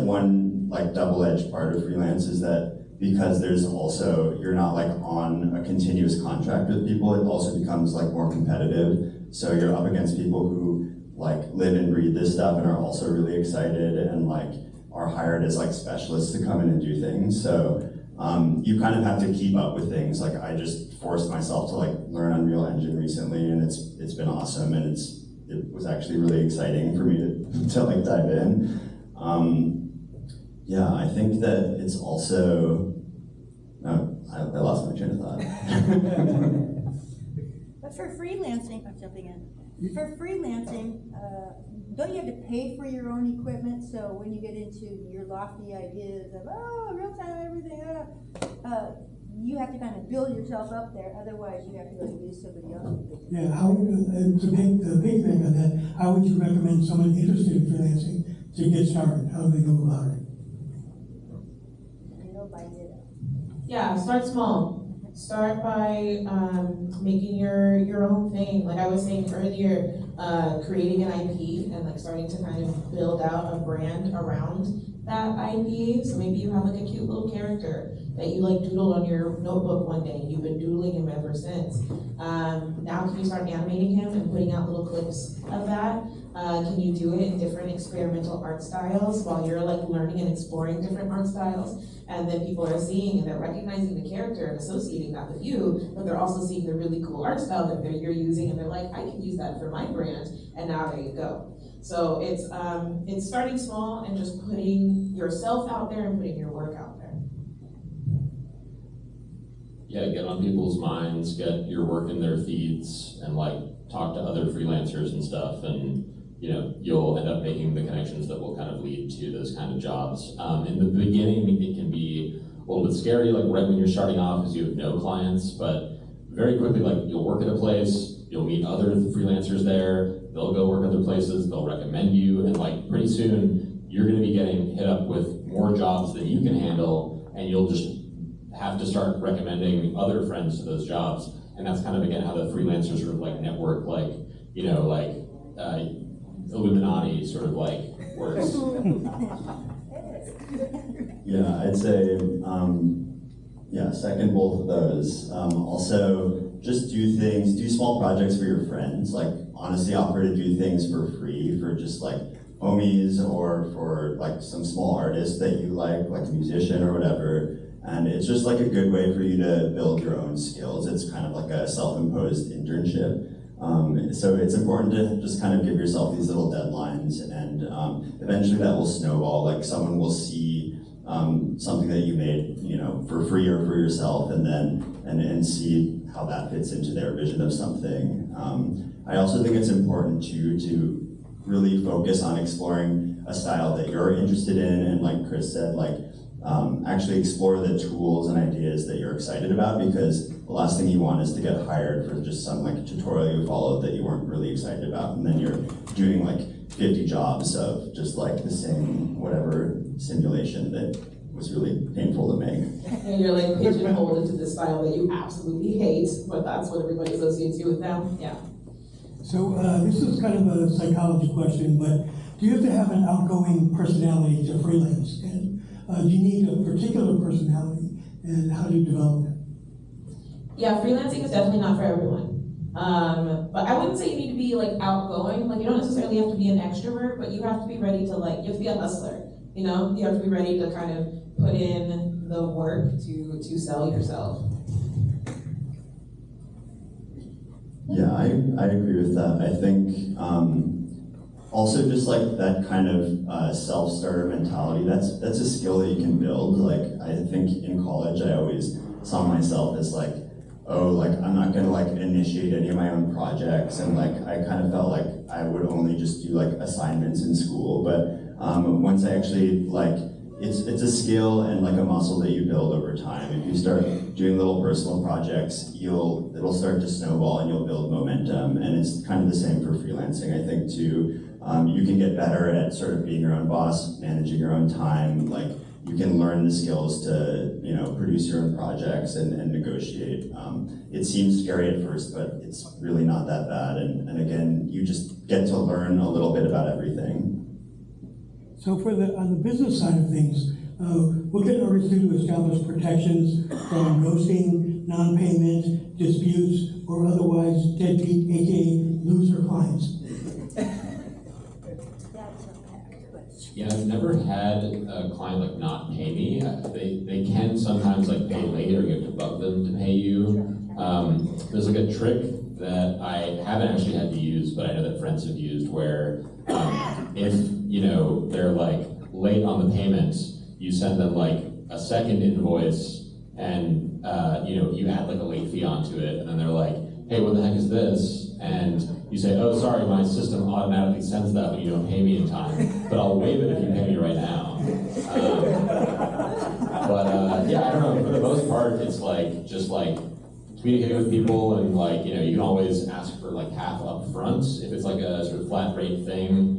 one like double-edged part of freelance is that because there's also, you're not like on a continuous contract with people, it also becomes like more competitive. So you're up against people who like live and breathe this stuff and are also really excited and like are hired as like specialists to come in and do things. So you kind of have to keep up with things. Like I just forced myself to like learn Unreal Engine recently, and it's been awesome, and it was actually really exciting for me to like dive in. Yeah, I think that it's also, I lost my train of thought. But for freelancing, I'm jumping in. For freelancing, don't you have to pay for your own equipment? So when you get into your lofty ideas of, oh, real time everything, you have to kind of build yourself up there. Otherwise, you have to go use somebody else. Yeah, how the big thing on that, how would you recommend someone interested in freelancing to get started? How do they go about it? Yeah, start small. Start by making your own thing. Like I was saying earlier, creating an IP and like starting to kind of build out a brand around that IP. So maybe you have like a cute little character that you like doodled on your notebook one day and you've been doodling him ever since. Now can you start animating him and putting out little clips of that? Can you do it in different experimental art styles while you're like learning and exploring different art styles? And then people are seeing and they're recognizing the character and associating that with you, but they're also seeing the really cool art style that you're using, and they're like, I can use that for my brand, and now there you go. So it's starting small and just putting yourself out there and putting your work out there. Yeah, get on people's minds, get your work in their feeds, and like talk to other freelancers and stuff, and you know, you'll end up making the connections that will kind of lead to those kind of jobs. In the beginning, it can be a little bit scary, like right when you're starting off because you have no clients, but very quickly, like you'll work at a place, you'll meet other freelancers there, they'll go work other places, they'll recommend you, and like pretty soon, you're gonna be getting hit up with more jobs than you can handle, and you'll just have to start recommending other friends to those jobs. And that's kind of, again, how the freelancers sort of like network, like, you know, like, Illuminati sort of like works. Yeah, I'd say, yeah, second both of those. Also, just do small projects for your friends. Like, honestly, offer to do things for free for just like homies or for like some small artist that you like a musician or whatever. And it's just like a good way for you to build your own skills. It's kind of like a self-imposed internship. So it's important to just kind of give yourself these little deadlines, and eventually that will snowball. Like someone will see something that you made, you know, for free or for yourself, and then and see how that fits into their vision of something. I also think it's important to really focus on exploring a style that you're interested in, and like Chris said, like actually explore the tools and ideas that you're excited about, because the last thing you want is to get hired for just some like tutorial you followed that you weren't really excited about, and then you're doing like 50 jobs of just like the same whatever simulation that was really painful to make. And you're like pigeonholed into this style that you absolutely hate, but that's what everybody associates you with now. Yeah. So this is kind of a psychology question, but do you have to have an outgoing personality to freelance? And do you need a particular personality, and how do you develop it? Yeah, freelancing is definitely not for everyone. But I wouldn't say you need to be like outgoing. Like you don't necessarily have to be an extrovert, but you have to be ready to like, you have to be a hustler. You know, you have to be ready to kind of put in the work to sell yourself. Yeah, I agree with that. I think also just like that kind of self-starter mentality, that's a skill that you can build. Like I think in college I always saw myself as like, oh, like I'm not gonna like initiate any of my own projects, and like I kind of felt like I would only just do like assignments in school. But once I actually like, it's a skill and like a muscle that you build over time. If you start doing little personal projects, it'll start to snowball and you'll build momentum. And it's kind of the same for freelancing, I think too. You can get better at sort of being your own boss, managing your own time. Like you can learn the skills to, you know, produce your own projects and negotiate. It seems scary at first, but it's really not that bad. And again, you just get to learn a little bit about everything. So on the business side of things, what can artists do to establish protections from ghosting, non-payment, disputes, or otherwise deadbeat, aka loser clients? Yeah, I've never had a client like not pay me. They can sometimes like pay late or you have to bug them to pay you. There's like a trick that I haven't actually had to use, but I know that friends have used where if, you know, they're like late on the payments, you send them like a second invoice and, you know, you add like a late fee onto it and then they're like, hey, what the heck is this? And you say, oh, sorry, my system automatically sends that when you don't pay me in time, but I'll waive it if you pay me right now. Yeah, I don't know, for the most part, it's like, just like communicating with people and like, you know, you can always ask for like half up front if it's like a sort of flat rate thing.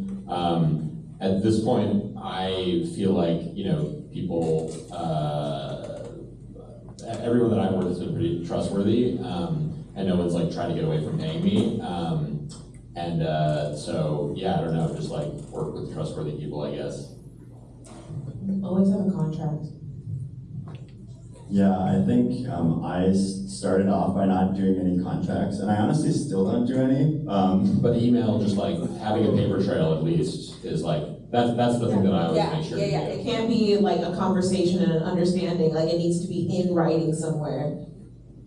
At this point, I feel like, you know, people, everyone that I've worked with has been pretty trustworthy. And no one's like trying to get away from paying me. So yeah, I don't know, just like work with trustworthy people, I guess. Always have a contract. Yeah, I think I started off by not doing any contracts, and I honestly still don't do any. But email, just like having a paper trail at least, is like, that's the thing that I always make sure to do. It can't be like a conversation and an understanding, like it needs to be in writing somewhere.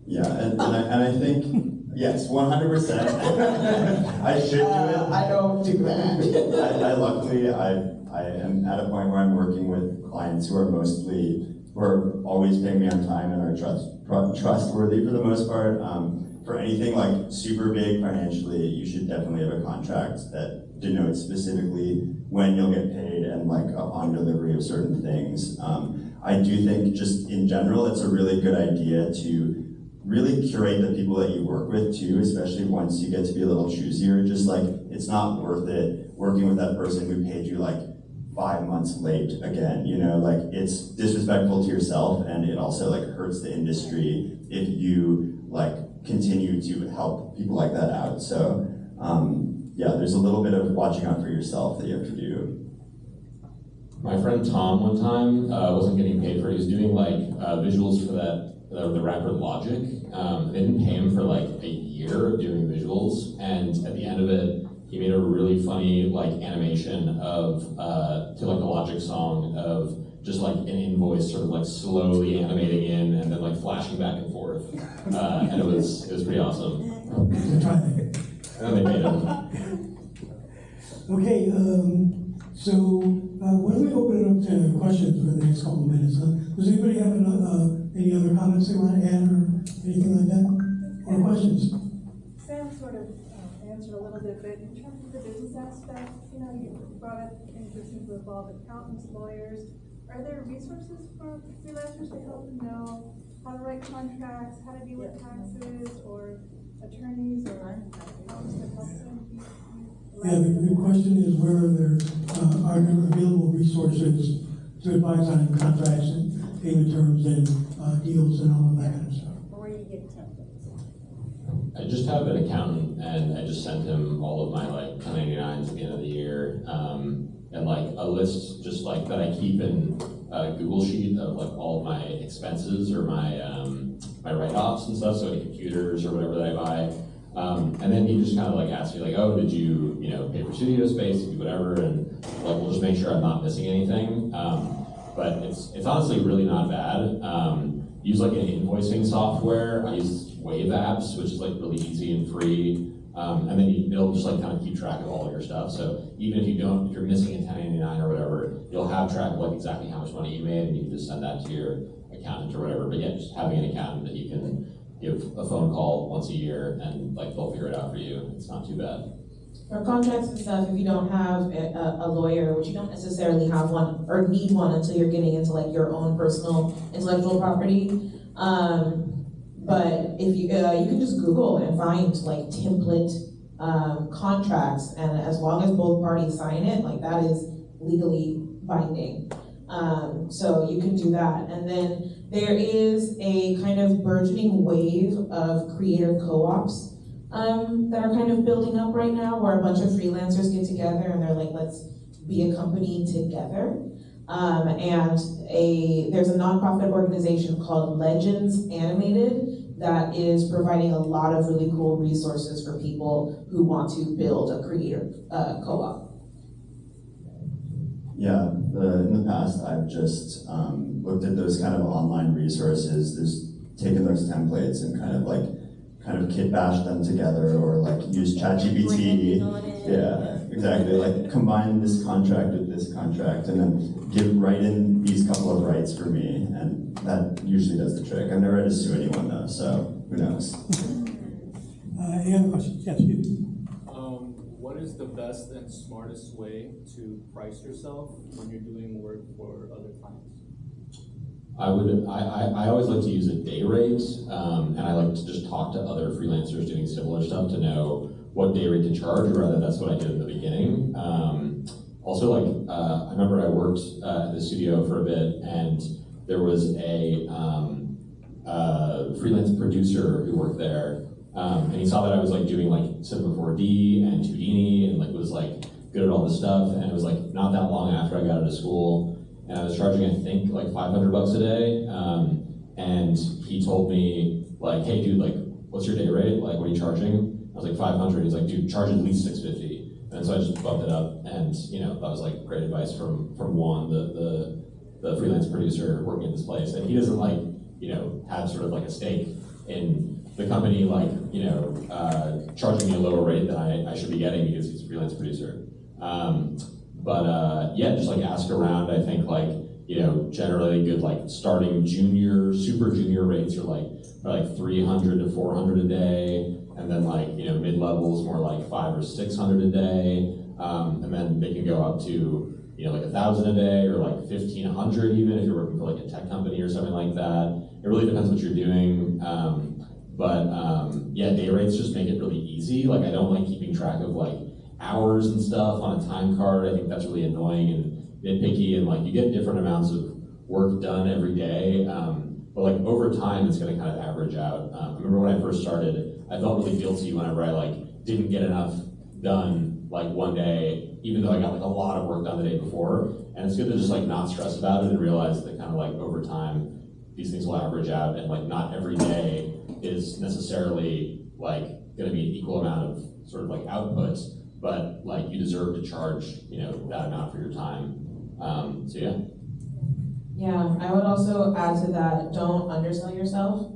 Yeah, and I think, yes, 100%. I should do it. I don't do that. I luckily, I am at a point where I'm working with clients who are always paying me on time and are trustworthy for the most part. For anything like super big financially, you should definitely have a contract that denotes specifically when you'll get paid and like upon delivery of certain things. I do think just in general, it's a really good idea to really curate the people that you work with too, especially once you get to be a little choosier. Just like, it's not worth it working with that person who paid you like 5 months late again, you know, like it's disrespectful to yourself and it also like hurts the industry if you like continue to help people like that out. So yeah, there's a little bit of watching out for yourself that you have to do. My friend Tom one time wasn't getting paid for it. He was doing like visuals for the rapper Logic. They didn't pay him for like a year of doing visuals, and at the end of it, he made a really funny like animation of to like the Logic song of just like an invoice sort of like slowly animating in and then like flashing back and forth, and it was pretty awesome. And then they paid him. Okay, so why don't we open it up to questions for the next couple of minutes? Does anybody have any other comments they want to add or anything like that? Or questions? Sam sort of answered a little bit, but in terms of the business aspect, you know, you brought up things that seem to involve accountants, lawyers. Are there resources for freelancers to help them know how to write contracts, how to deal with taxes, or attorneys or accountants to help them? Yeah, the question is where there are available resources to advise on contracts and payment terms and deals and all of that kind of stuff. Or you get templates. I just have an accountant, and I just sent him all of my like 1099s at the end of the year, and like a list just like that I keep in a Google sheet of like all of my expenses or my my write-offs and stuff, so any computers or whatever that I buy. And then he just kind of like asked me like, oh, did you pay for studio space, did you whatever, and like we'll just make sure I'm not missing anything. But it's honestly really not bad. Use like an invoicing software. I use Wave apps, which is like really easy and free. And then it'll just like kind of keep track of all of your stuff. So even if you're missing a 1099 or whatever, you'll have track of like exactly how much money you made, and you can just send that to your accountant or whatever. But yeah, just having an accountant that you can give a phone call once a year and like they'll figure it out for you. It's not too bad. For contracts and stuff, if you don't have a lawyer, which you don't necessarily have one or need one until you're getting into like your own personal intellectual property. But if you can just Google and find like template contracts, and as long as both parties sign it, like that is legally binding. So you can do that. And then there is a kind of burgeoning wave of creator co-ops that are kind of building up right now, where a bunch of freelancers get together and they're like, let's be a company together. And there's a nonprofit organization called Legends Animated that is providing a lot of really cool resources for people who want to build a creator co-op. Yeah, in the past I've just looked at those kind of online resources, taken those templates and kind of kit bash them together, or like use ChatGPT. Yeah, exactly. Like combine this contract with this contract, and then write in these couple of rights for me, and that usually does the trick. I've never had to sue anyone though, so who knows? Any other questions? Yes, you. What is the best and smartest way to price yourself when you're doing work for other clients? I always like to use a day rate, and I like to just talk to other freelancers doing similar stuff to know what day rate to charge, or rather that's what I did in the beginning. Also, I remember I worked at the studio for a bit, and there was a freelance producer who worked there, and he saw that I was doing Cinema 4D and 2Dini, and was good at all this stuff, and it was not that long after I got out of school. And I was charging, I think, $500 a day. And he told me, hey, dude, what's your day rate? What are you charging? I was like, 500. He's like, dude, charge at least 650. And so I just bumped it up. And, that was great advice from Juan, the freelance producer working at this place. And he doesn't have sort of a stake in the company, charging me a lower rate than I should be getting because he's a freelance producer. But just ask around. I think generally good starting super junior rates are 300 to 400 a day, and then mid levels more 500 or 600 a day, and then they can go up to 1,000 a day or 1,500 even if you're working for a tech company or something like that. It really depends what you're doing. Day rates just make it really easy. I don't like keeping track of hours and stuff on a time card. I think that's really annoying and nitpicky, and you get different amounts of work done every day, but over time it's going to kind of average out. I remember when I first started, I felt really guilty whenever I didn't get enough done one day, even though I got a lot of work done the day before. And it's good to just not stress about it and realize that kind of over time these things will average out, and not every day is necessarily going to be an equal amount of sort of output, but you deserve to charge that amount for your time. So yeah. Yeah, I would also add to that, don't undersell yourself.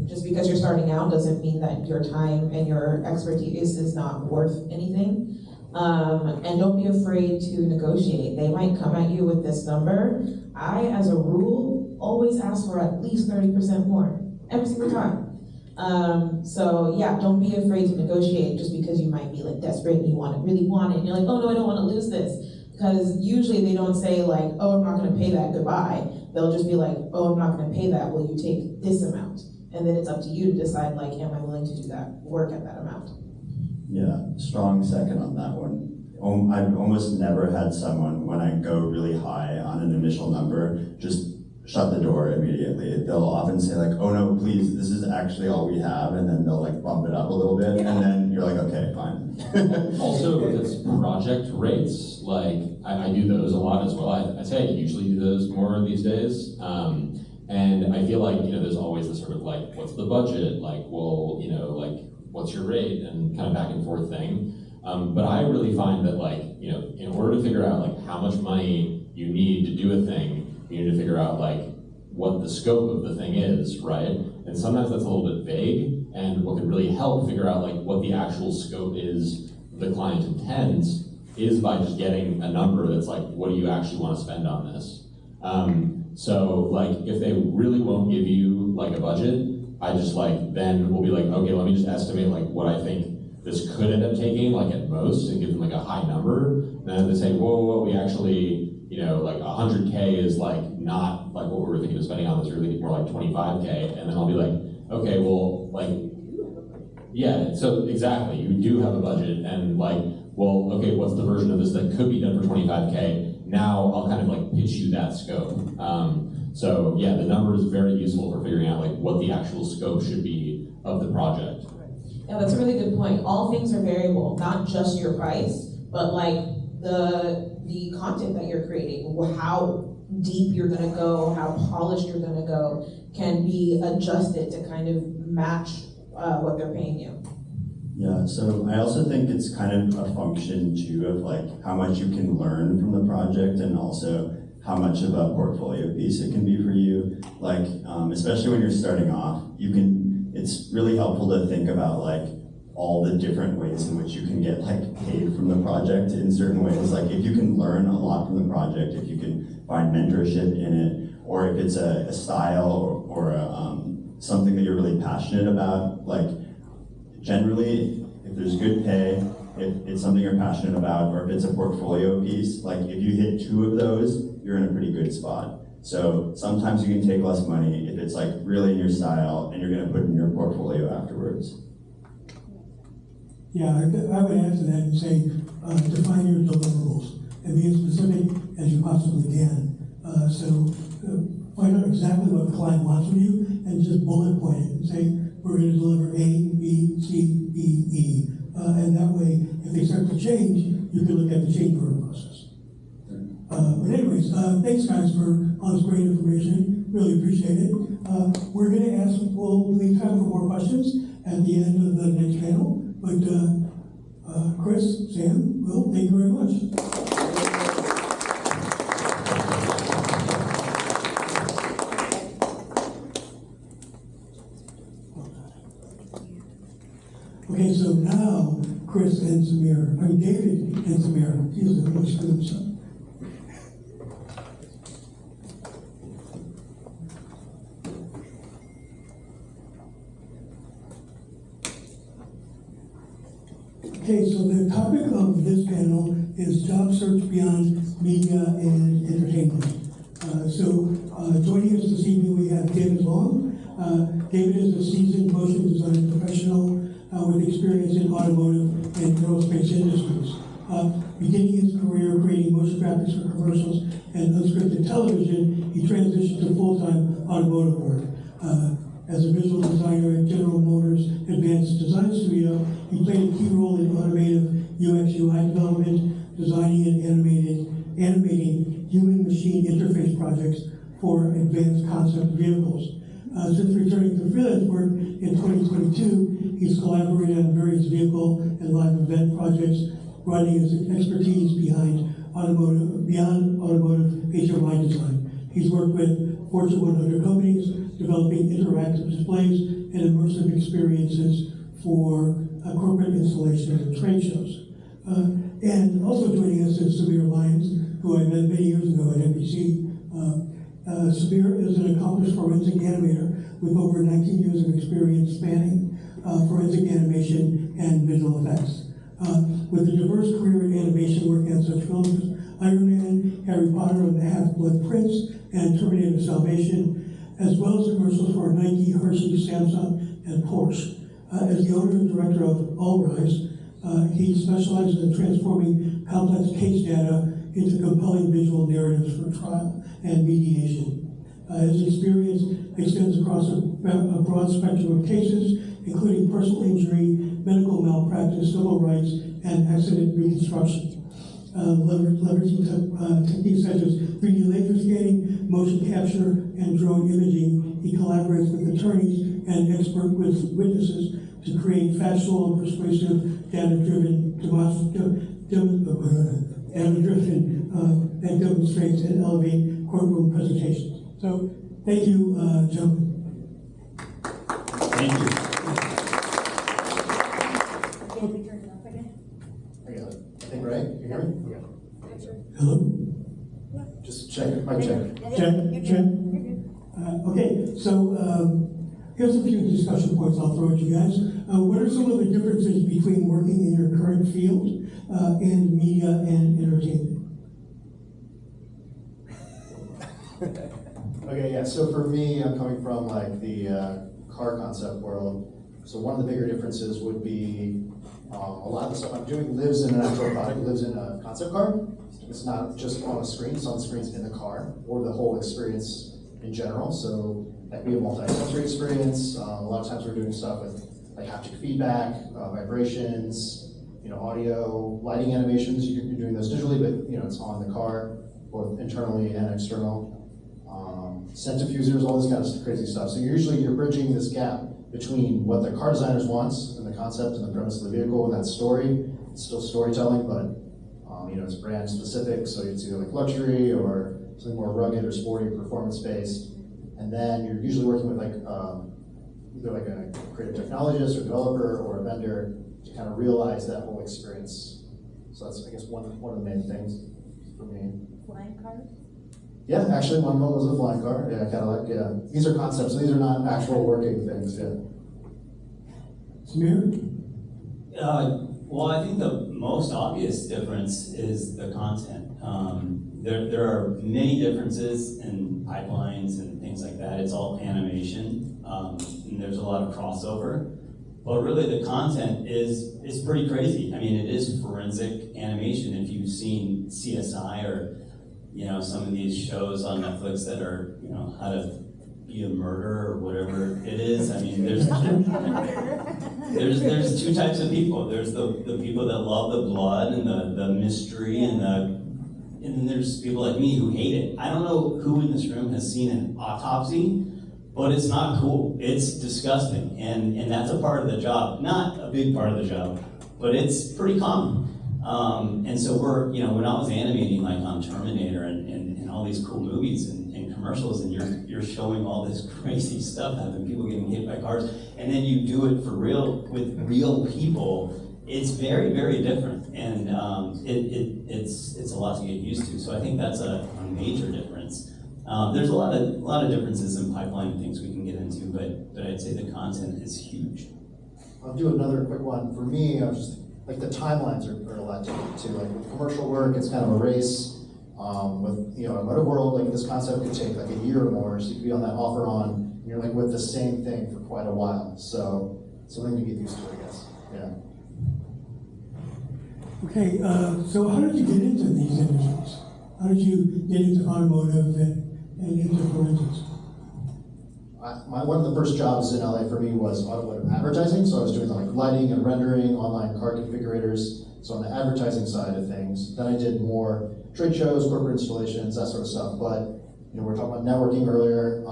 Just because you're starting out doesn't mean that your time and your expertise is not worth anything. And don't be afraid to negotiate. They might come at you with this number. I, as a rule, always ask for at least 30% more, every single time. So yeah, don't be afraid to negotiate just because you might be desperate and you really want it. And you're oh no, I don't want to lose this. Because usually they don't say oh, I'm not going to pay that, goodbye. They'll just be oh, I'm not going to pay that, will you take this amount? And then it's up to you to decide am I willing to do that work at that amount? Yeah, strong second on that one. I've almost never had someone, when I go really high on an initial number, just shut the door immediately. They'll often say oh no, please, this is actually all we have, and then they'll bump it up a little bit, and then you're okay, fine. Also, if it's project rates, I do those a lot as well. I'd say I usually do those more these days. And I feel there's always this sort of what's the budget? What's your rate? And kind of back and forth thing. But I really find that in order to figure out how much money you need to do a thing, you need to figure out what the scope of the thing is, right? And sometimes that's a little bit vague, and what could really help figure out what the actual scope is the client intends is by just getting a number that's what do you actually want to spend on this? So if they really won't give you a budget, I just then we'll be okay, let me just estimate what I think this could end up taking at most, and give them a high number. And then they say, whoa, we actually 100K is not what we were thinking of spending on this, really more 25K. And then I'll be okay, well, yeah, so exactly, you do have a budget, and well, okay, what's the version of this that could be done for 25K? Now I'll kind of pitch you that scope. So yeah, the number is very useful for figuring out what the actual scope should be of the project. Yeah, that's a really good point. All things are variable, not just your price, but the content that you're creating, how deep you're gonna go, how polished you're gonna go, can be adjusted to kind of match what they're paying you. Yeah, so I also think it's kind of a function too of like how much you can learn from the project and also how much of a portfolio piece it can be for you. Like, especially when you're starting off, it's really helpful to think about like all the different ways in which you can get like paid from the project in certain ways. Like if you can learn a lot from the project, if you can find mentorship in it, or if it's a style or something that you're really passionate about, like generally, if there's good pay, if it's something you're passionate about, or if it's a portfolio piece, like if you hit 2 of those, you're in a pretty good spot. So sometimes you can take less money if it's like really in your style and you're gonna put it in your portfolio afterwards. Yeah, I would add to that and say, define your deliverables and be as specific as you possibly can. Find out exactly what the client wants from you and just bullet point it and say, we're going to deliver A, B, C, D, E. And that way, if they start to change, you can look at the change order process. But anyways, thanks guys for all this great information. Really appreciate it. We're going to we'll leave time for more questions at the end of the next panel. But Chris, Sam, Will, thank you very much. Okay, so now Chris and David and Samir, he's the most good stuff. Okay, so the topic of this panel is job search beyond media and entertainment. Joining us this evening we have David Long. David is a seasoned motion design professional with experience in automotive and aerospace industries. Beginning his career creating motion graphics for commercials and unscripted television, he transitioned to full-time automotive work. As a visual designer at General Motors Advanced Design Studio, he played a key role in automotive UX/UI development, designing and animating human-machine interface projects for advanced concept vehicles. Since returning to freelance work in 2022, he's collaborated on various vehicle and live event projects, broadening his expertise beyond automotive HMI design. He's worked with Fortune 100 companies, developing interactive displays and immersive experiences for corporate installations and trade shows. And also joining us is Samir Lyons, who I met many years ago at NBC. Samir is an accomplished forensic animator with over 19 years of experience spanning forensic animation and visual effects. With a diverse career in animation, working on such films as Iron Man, Harry Potter and the Half-Blood Prince, and Terminator Salvation, as well as commercials for Nike, Hershey, Samsung, and Porsche. As the owner and director of All Rise, he specializes in transforming complex case data into compelling visual narratives for trial and mediation. His experience extends across a broad spectrum of cases, including personal injury, medical malpractice, civil rights, and accident reconstruction. Leveraging techniques such as 3D laser scanning, motion capture, and drone imaging, he collaborates with attorneys and expert witnesses to create factual and persuasive data-driven that demonstrates and elevate courtroom presentations. So, thank you, gentlemen. Thank you. Can we turn it off again? I think, right? You hear me? Yeah. Hello? Just check, mic check. Check. You're good. Okay, so here's a few discussion points I'll throw at you guys. What are some of the differences between working in your current field and media and entertainment? Okay, yeah, so for me, I'm coming from like the car concept world. So one of the bigger differences would be a lot of the stuff I'm doing lives in an actual product, lives in a concept car. It's not just on a screen, it's on the screens in the car, or the whole experience in general. So that could be a multi-sensory experience. A lot of times we're doing stuff with like haptic feedback, vibrations, audio, lighting animations, you're doing those digitally, but it's on the car, both internally and external. Scent diffusers, all this kind of crazy stuff. So you're bridging this gap between what the car designers wants and the concept and the premise of the vehicle and that story. It's still storytelling, but it's brand specific, so it's either like luxury or something more rugged or sporty, performance based. And then you're usually working with either like a creative technologist or developer or a vendor to kind of realize that whole experience. So that's, I guess, one of the main things for me. Flying cars? Yeah, actually one of them was a flying car. Yeah, Cadillac, yeah. These are concepts, so these are not actual working things, yeah. Samir? Well, I think the most obvious difference is the content. There are many differences in pipelines and things like that. It's all animation, and there's a lot of crossover. But really the content is pretty crazy. I mean, it is forensic animation. If you've seen CSI or some of these shows on Netflix that are how to be a murderer or whatever it is. I mean, there's two types of people. There's the people that love the blood and the mystery and then there's people like me who hate it. I don't know who in this room has seen an autopsy, but it's not cool. It's disgusting, and that's a part of the job. Not a big part of the job, but it's pretty common. And so when I was animating like on Terminator and all these cool movies and commercials, and you're showing all this crazy stuff happening, people getting hit by cars, and then you do it for real with real people. It's very, very different, and it's a lot to get used to. So I think that's a major difference. There's a lot of differences in pipeline things we can get into, but I'd say the content is huge. I'll do another quick one. For me, I'm just like the timelines are a lot different too. Like with commercial work, it's kind of a race. With automotive world, like this concept could take like a year or more, so you could be on that off or on, and you're like with the same thing for quite a while. So something to get used to, I guess. Yeah. Okay, so how did you get into these industries? How did you get into automotive and into forensics? One of the first jobs in LA for me was automotive advertising, so I was doing like lighting and rendering, online car configurators, so on the advertising side of things. Then I did more trade shows, corporate installations, that sort of stuff. But we were talking about networking earlier.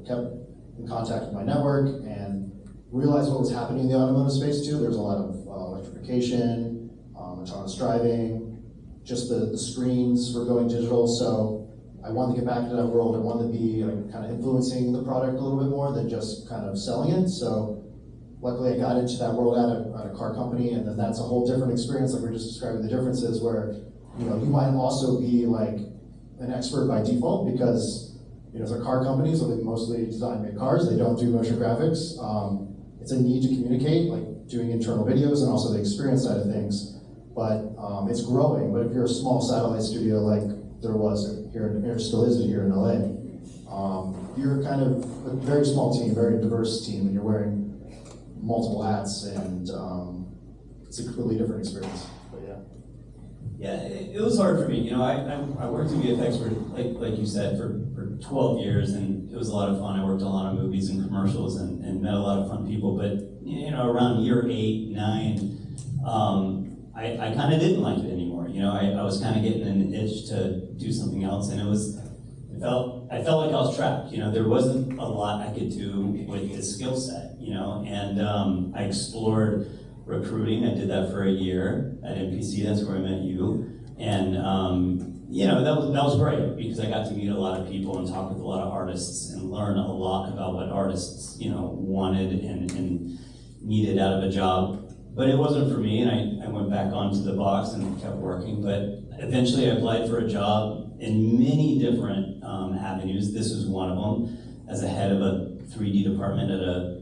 Kept in contact with my network and realized what was happening in the automotive space too. There's a lot of electrification, autonomous driving, just the screens were going digital. So I wanted to get back into that world. I wanted to be kind of influencing the product a little bit more than just kind of selling it. So luckily I got into that world at a car company, and then that's a whole different experience. Like we were just describing the differences where you might also be like an expert by default because they're car companies, so they mostly design and make cars. They don't do motion graphics. It's a need to communicate, like doing internal videos and also the experience side of things. But it's growing. But if you're a small satellite studio like there was here, or still is here in LA, you're kind of a very small team, very diverse team, and you're wearing multiple hats, and it's a completely different experience. But yeah. Yeah, it was hard for me. I worked in VFX for, like you said, for 12 years, and it was a lot of fun. I worked on a lot of movies and commercials and met a lot of fun people. But around year 8, 9, I kind of didn't like it anymore. I was kind of getting an itch to do something else, and I felt like I was trapped. There wasn't a lot I could do with this skill set. And I explored recruiting. I did that for a year at NPC. That's where I met you, and that was great because I got to meet a lot of people and talk with a lot of artists and learn a lot about what artists wanted and needed out of a job. But it wasn't for me, and I went back onto the box and kept working. But eventually, I applied for a job in many different avenues. This was one of them, as a head of a 3D department at a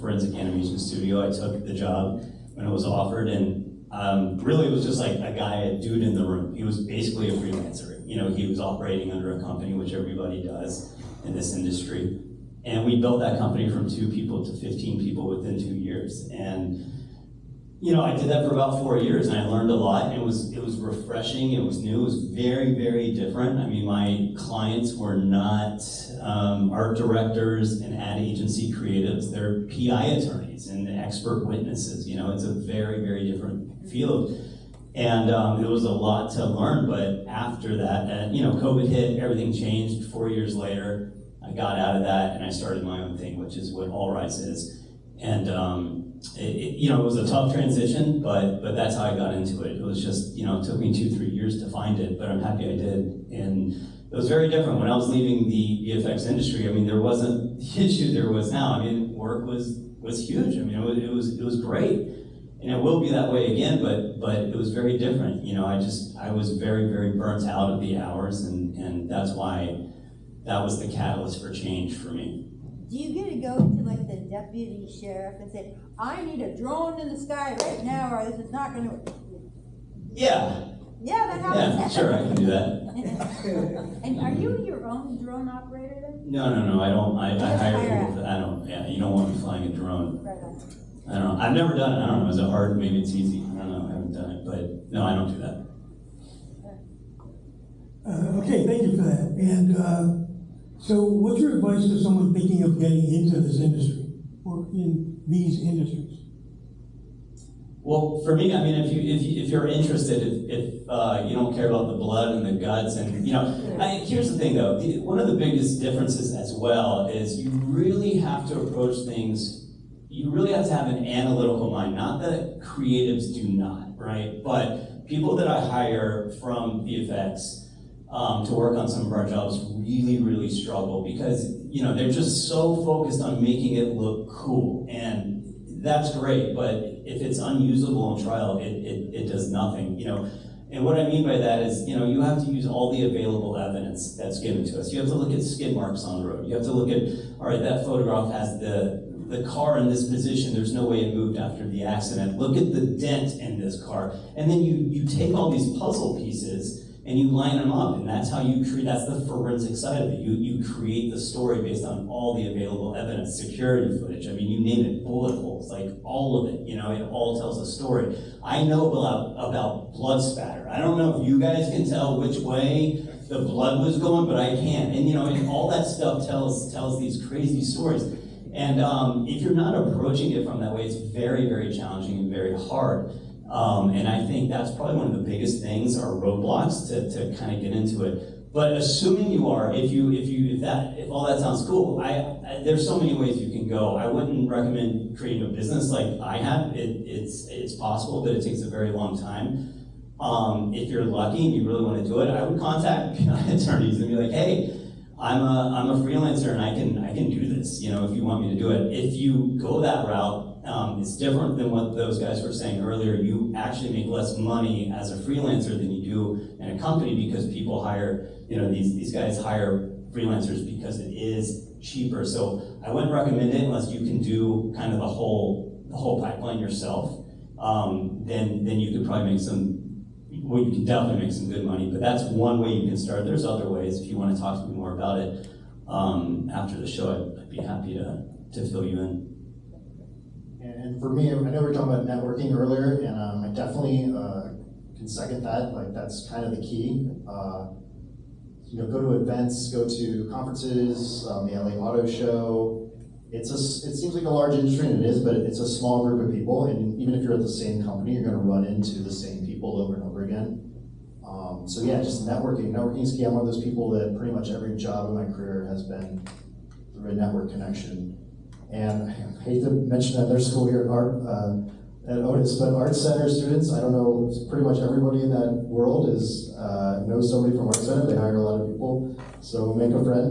forensic animation studio. I took the job when it was offered, and really it was just like a dude in the room. He was basically a freelancer. He was operating under a company, which everybody does in this industry. And we built that company from 2 people to 15 people within 2 years. And you know, I did that for about 4 years, and I learned a lot. And it was refreshing. It was new. It was very, very different. I mean, my clients were not art directors and ad agency creatives. They're PI attorneys and expert witnesses. You know, it's a very, very different field. And it was a lot to learn. But after that, you know, COVID hit. Everything changed. 4 years later, I got out of that, and I started my own thing, which is what All Rise is. And you know, it was a tough transition, but that's how I got into it. It was just, you know, it took me 2-3 years to find it, but I'm happy I did. And it was very different. When I was leaving the VFX industry, I mean, there wasn't the issue there was now. I mean, work was huge. I mean, it was great. And it will be that way again, but it was very different. You know, I was very, very burnt out of the hours, and that's why that was the catalyst for change for me. Do you get to go to like the deputy sheriff and say, I need a drone in the sky right now, or this is not going to? Yeah. Yeah, that happens. Yeah, sure, I can do that. And are you your own drone operator then? No, I don't. I hire hire people. I don't. Yeah, you don't want me flying a drone. Right on. I don't know. I've never done it. I don't know. Is it hard? Maybe it's easy. I don't know. I haven't done it, but no, I don't do that. Okay, thank you for that. And so what's your advice to someone thinking of getting into this industry or in these industries? Well, for me, I mean, if you're interested, if you don't care about the blood and the guts, and you know, here's the thing though. One of the biggest differences as well is you really have to approach things. You really have to have an analytical mind. Not that creatives do not, right? But people that I hire from VFX to work on some of our jobs really, really struggle because, you know, they're just so focused on making it look cool. And that's great, but if it's unusable in trial, it does nothing, you know. And what I mean by that is, you know, you have to use all the available evidence that's given to us. You have to look at skid marks on the road. You have to look at, all right, that photograph has the car in this position. There's no way it moved after the accident. Look at the dent in this car. And then you take all these puzzle pieces and you line them up, and that's how you create, that's the forensic side of it. You create the story based on all the available evidence, security footage, I mean, you name it, bullet holes, like all of it, you know, it all tells a story. I know about blood spatter. I don't know if you guys can tell which way the blood was going, but I can. And you know, and all that stuff tells these crazy stories. And if you're not approaching it from that way, it's very, very challenging and very hard. And I think that's probably one of the biggest things, or roadblocks to kind of get into it. But assuming you are, if all that sounds cool, there's so many ways you can go. I wouldn't recommend creating a business like I have. It's possible, but it takes a very long time. If you're lucky and you really want to do it, I would contact attorneys and be like, hey, I'm a freelancer and I can do this. You know, if you want me to do it. If you go that route, it's different than what those guys were saying earlier. You actually make less money as a freelancer than you do in a company because people hire, you know, these guys hire freelancers because it is cheaper. So I wouldn't recommend it unless you can do kind of the whole pipeline yourself. Then you could probably make well, you can definitely make some good money, but that's one way you can start. There's other ways. If you want to talk to me more about it after the show, I'd be happy to fill you in. And for me, I know we were talking about networking earlier, and I definitely can second that. Like, that's kind of the key. You know, go to events, go to conferences, the LA Auto Show. It seems like a large industry, and it is, but it's a small group of people, and even if you're at the same company, you're going to run into the same people over and over again. So yeah, just networking. Networking is key. I'm one of those people that pretty much every job in my career has been through a network connection. And I hate to mention that there's school here at art at Otis, but Art Center students, I don't know, pretty much everybody in that world knows somebody from Art Center. They hire a lot of people, so make a friend.